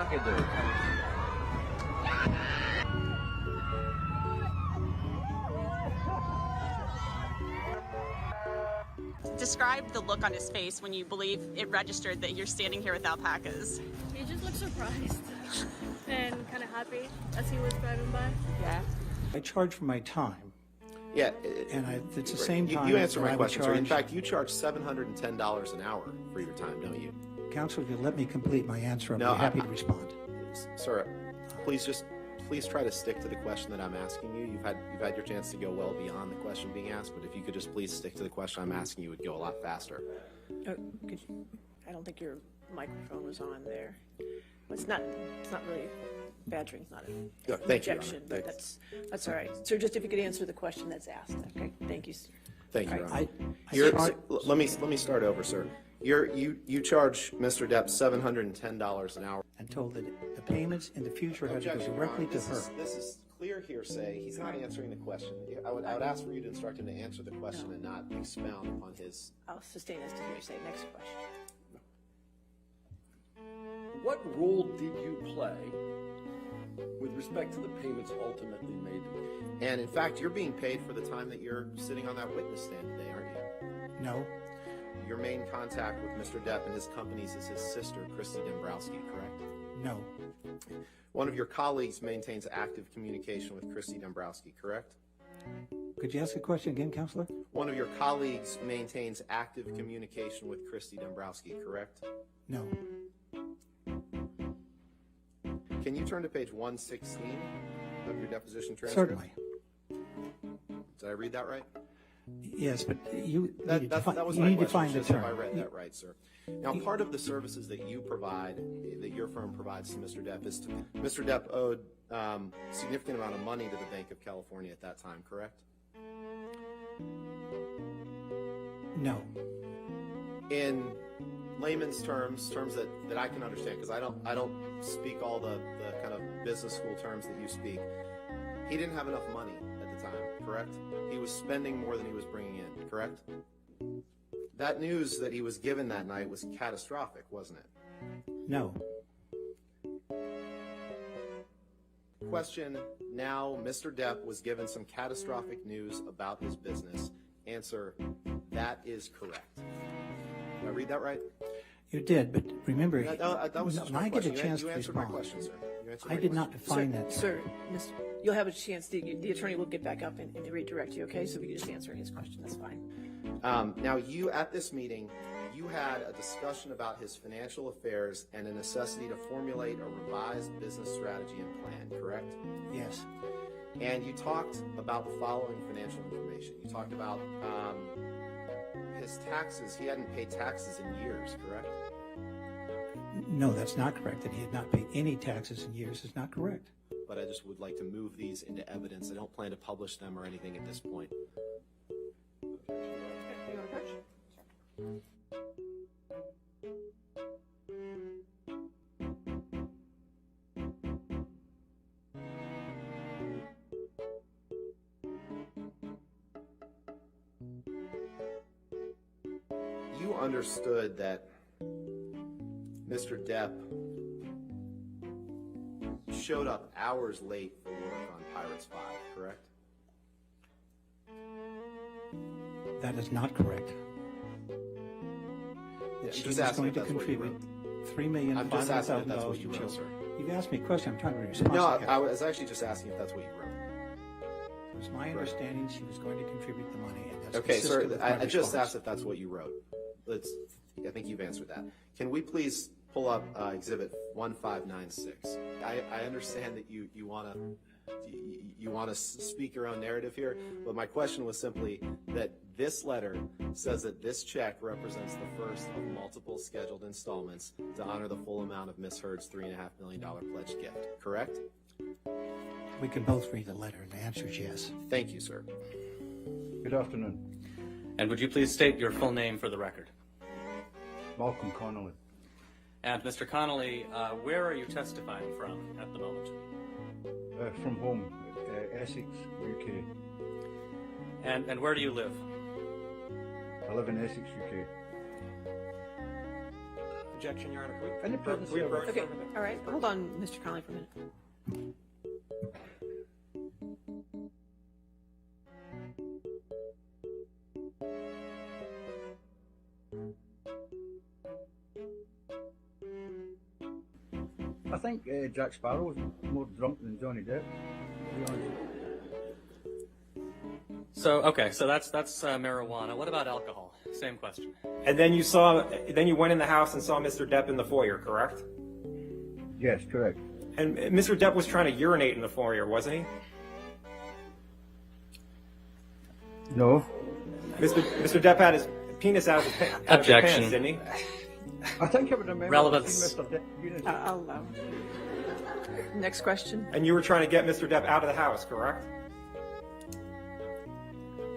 McAdoo. Describe the look on his face when you believe it registered that you're standing here with alpacas. He just looked surprised and kind of happy as he was driving by. Yeah. I charge for my time. Yeah. And it's the same time. You answer my that I would question, sir. In charge- fact, you charge $710 an hour for your time, don't you? Counsel, if you let me complete my answer, I'll No, be happy to respond. Sir, please try to stick to the question that I'm asking you. You've had your chance to go well beyond the question being asked, but if you could just please stick to the question I'm asking, you would go a lot faster. I don't think your microphone was on there. It's not really badgering. It's not an Thank you, objection, Your Honor. but that's all right. Sir, just if you could answer the question that's asked. Okay, thank you, sir. Thank you, All Your right. Honor. Let me start over, sir. You charge Mr. Depp $710 an hour. And told that the payments in the future have to go Objection, Your directly Honor. to her. This is clear hearsay. He's not answering the question. I would ask for you to instruct him to answer the question and not expound upon his. I'll sustain this to hearsay. Next question. What role did you play with respect to the payments ultimately made to him? And in fact, you're being paid for the time that you're sitting on that witness stand today, aren't you? No, Your main contact with Mr. Depp and his companies is his sister, Christy Dombrowski, correct? no, One of your colleagues maintains active communication with Christy Dombrowski, correct? Could you ask the question again, Counselor? One of your colleagues maintains active communication with Christy Dombrowski, correct? No. Can you turn to page 116 of your deposition transcript? Certainly. Did I read that right? Yes, but you That need to was you my need to question, find the just if term. I read that right, sir. Now, part of the services that you provide, that your firm provides to Mr. Depp, is Mr. Depp owed significant amount of money to the Bank of California at that time, correct? No. In layman's terms that I can understand, because I don't speak all the kind of business school terms that you speak. He didn't have enough money at the time, correct? He was spending more than he was bringing in, correct? That news that he was given that night was catastrophic, wasn't it? No. Question, now Mr. Depp was given some catastrophic news about his business. Answer, that is correct. Did I read that right? You did, but remember, That was just when my I get a question. chance You to answered my respond, question, sir. You answered I my did not question. define that. Sir, you'll have a chance. The attorney will get back up and redirect you, okay? So if you just answer his question, that's fine. Now, you, at this meeting, you had a discussion about his financial affairs and a necessity to formulate a revised business strategy and plan, correct? Yes. And you talked about the following financial information. You talked about his taxes. He hadn't paid taxes in years, correct? No, that's not correct. That he had not paid any taxes in years is not correct. But I just would like to move these into evidence. I don't plan to publish them or anything at this point. You understood that Mr. Depp showed up hours late for work on Pirates 5, correct? That is not correct. That she was going to contribute I'm just asking if that's $3,500,000 what to you wrote, children. sir. You've asked me a question. I'm trying to respond. No, I was actually just asking if that's what you wrote. It was my understanding she was going to contribute the money, and that's Okay, sir, consistent with my I just response. asked if that's what you wrote. I think you've answered that. Can we please pull up Exhibit 1596? I understand that you want to speak your own narrative here, but my question was simply that this letter says that this check represents the first of multiple scheduled installments to honor the full amount of Miss Heard's $3.5 million pledge gift, correct? We can both read the letter, and the answer is yes. Thank you, sir. Good afternoon. And would you please state your full name for the record? Malcolm Connolly. And Mr. Connolly, where are you testifying from at the moment? From home, Essex, UK. And where do you live? I live in Essex, UK. Objection, Your Honor. In the presence We of- approach Okay, from the- all right, hold on, Mr. Connolly, for a minute. I think Jack Sparrow was more drunk than Johnny Depp. To be honest. So okay, so that's marijuana. What about alcohol? Same question. And then you went in the house and saw Mr. Depp in the foyer, correct? Yes, correct. And Mr. Depp was trying to urinate in the foyer, wasn't he? No. Mr. Depp had his penis out of his pants, Objection. didn't he? I think I would remember Relevance. seeing Mr. Depp doing I'll allow. Next question. And you were trying to get Mr. Depp out of the house, correct?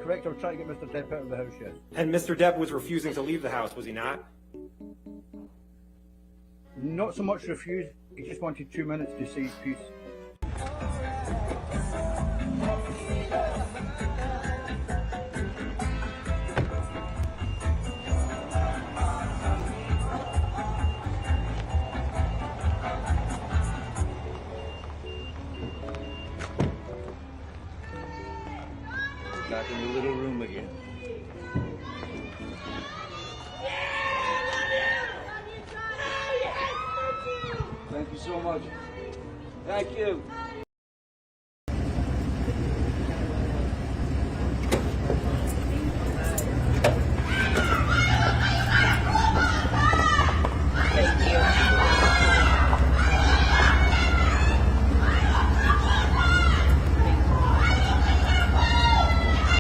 Correct, I was trying to get Mr. Depp out of the house, yes. And Mr. Depp was refusing to leave the house, was he not? Not so much refused, he just wanted 2 minutes to say his piece. Back in the little room again. Thank you so much. Thank you.